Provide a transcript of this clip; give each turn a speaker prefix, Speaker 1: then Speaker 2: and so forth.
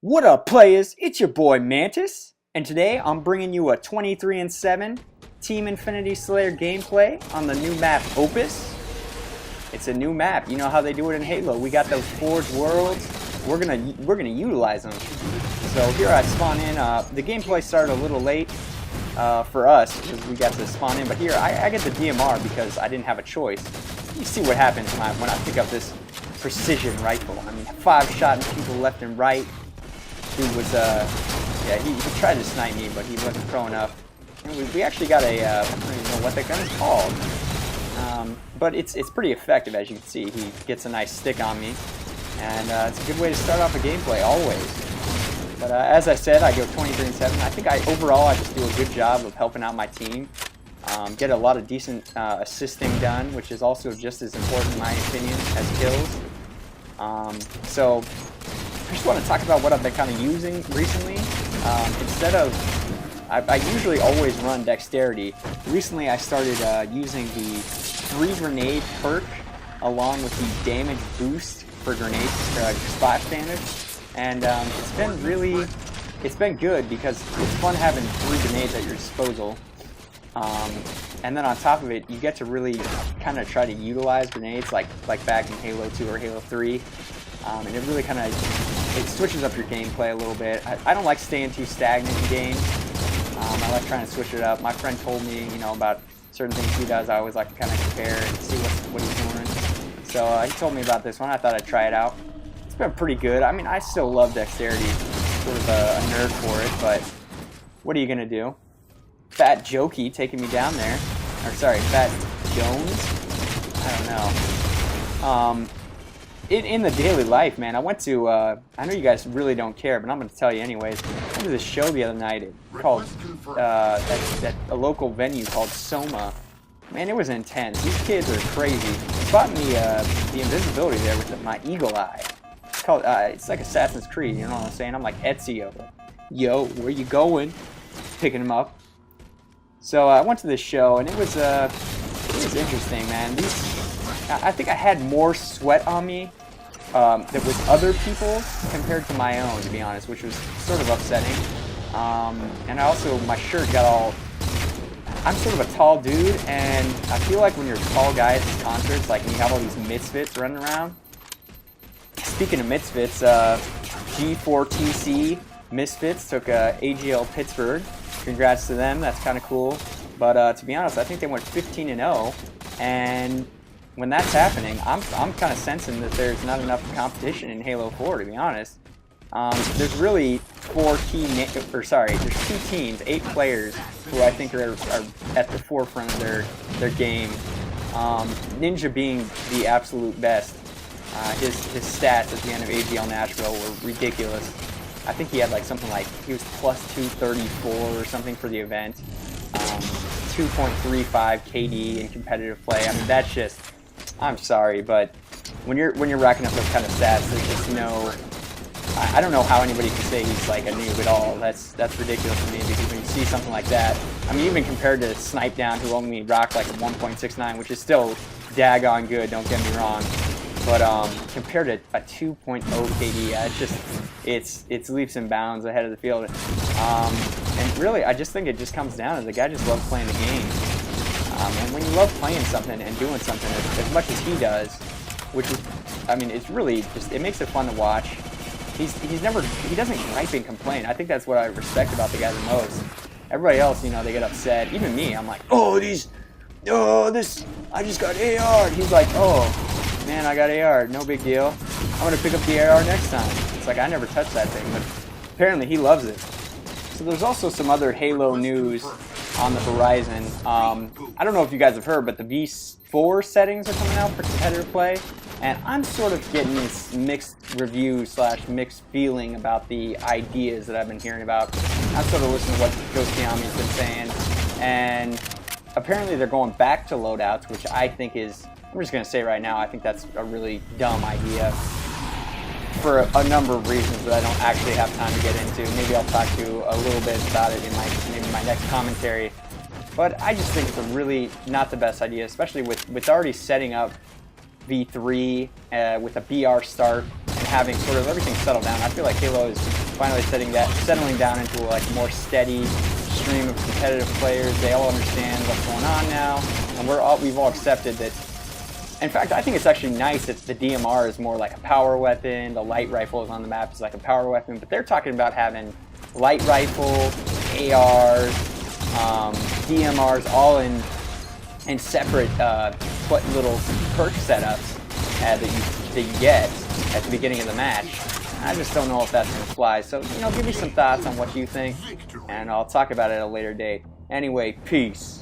Speaker 1: What up, players? It's your boy Mantis, and today I'm bringing you a 23-7 Team Infinity Slayer gameplay on the new map Opus. It's a new map. You know how they do it in Halo. We got those forged worlds. We're gonna utilize them. So here I spawn in. The gameplay started a little late for us because we got to spawn in, but here I get the DMR because I didn't have a choice. You see what happens when I pick up this precision rifle. I mean, 5-shotting people left and right. Dude was, yeah, he tried to snipe me, but he wasn't pro enough. And we actually got a, I don't even know what that gun is called. But it's pretty effective, as you can see. He gets a nice stick on me. And it's a good way to start off a gameplay, always. But as I said, I go 23-7. I think overall I just do a good job of helping out my team. Get a lot of decent assisting done, which is also just as important in my opinion as kills. So I just want to talk about what I've been kind of using recently. Instead of, I usually always run dexterity. Recently I started using the 3 grenade perk along with the damage boost for grenades, splash damage. And it's been good because it's fun having 3 grenades at your disposal. And then on top of it, you get to really kind of try to utilize grenades like back in Halo 2 or Halo 3. And it really kind of, it switches up your gameplay a little bit. I don't like staying too stagnant in games. I like trying to switch it up. My friend told me, you know, about certain things he does. I always like to kind of compare and see what he's doing. So he told me about this one. I thought I'd try it out. It's been pretty good. I mean, I still love dexterity. Sort of a nerd for it, but what are you gonna do? Fat Jokey taking me down there. Or sorry, Fat Jones? I don't know. In the daily life, man, I went to, I know you guys really don't care, but I'm going to tell you anyways. I went to this show the other night called, at a local venue called Soma. Man, it was intense. These kids are crazy. Spotting the invisibility there with my eagle eye. It's called, it's like Assassin's Creed, you know what I'm saying? I'm like Ezio. Yo, where you going? Picking him up. So I went to this show, and it was interesting, man. I think I had more sweat on me that with other people compared to my own, to be honest, which was sort of upsetting. And my shirt got all... I'm sort of a tall dude, and I feel like when you're a tall guy at these concerts, like when you have all these misfits running around. Speaking of misfits, G4TC Misfits took AGL Pittsburgh. Congrats to them, that's kind of cool. But to be honest, I think they went 15-0, and when that's happening, I'm kind of sensing that there's not enough competition in Halo 4, to be honest. There's really there's 2 teams, 8 players who I think are at the forefront of their game. Ninja being the absolute best. His stats at the end of AGL Nashville were ridiculous. I think he had like something like, he was plus 234 or something for the event. 2.35 KD in competitive play. I mean, that's just, I'm sorry, but when you're racking up those kind of stats, there's just no, I don't know how anybody can say he's like a noob at all. That's ridiculous to me, because when you see something like that, I mean, even compared to Snipe Down, who only rocked like a 1.69, which is still daggone good, don't get me wrong. But compared to a 2.0 KD, it's just, it's leaps and bounds ahead of the field. And really, I just think it just comes down to the guy just loves playing the game. And when you love playing something and doing something as much as he does, which is, I mean, it's really just, it makes it fun to watch. He doesn't gripe and complain. I think that's what I respect about the guy the most. Everybody else, you know, they get upset. Even me, I'm like, I just got AR. He's like, oh, man, I got AR, no big deal. I'm going to pick up the AR next time. It's like, I never touched that thing, but apparently he loves it. So there's also some other Halo news on the horizon. I don't know if you guys have heard, but the V4 settings are coming out for competitive play, and I'm sort of getting this mixed review / mixed feeling about the ideas that I've been hearing about. I'm sort of listening to what Ghostiami's been saying, and apparently they're going back to loadouts, which I think is, I'm just going to say right now, I think that's a really dumb idea for a number of reasons that I don't actually have time to get into. Maybe I'll talk to you a little bit about it in my next commentary. But I just think it's a really not the best idea, especially with already setting up V3 with a BR start and having sort of everything settled down. I feel like Halo is finally settling down into like a more steady stream of competitive players. They all understand what's going on now, and we've all accepted that. In fact, I think it's actually nice that the DMR is more like a power weapon. The light rifle is on the map is like a power weapon, but they're talking about having light rifle, ARs, DMRs, all in separate little perk setups that you get at the beginning of the match. I just don't know if that's going to fly. So, give me some thoughts on what you think, and I'll talk about it at a later date. Anyway, peace.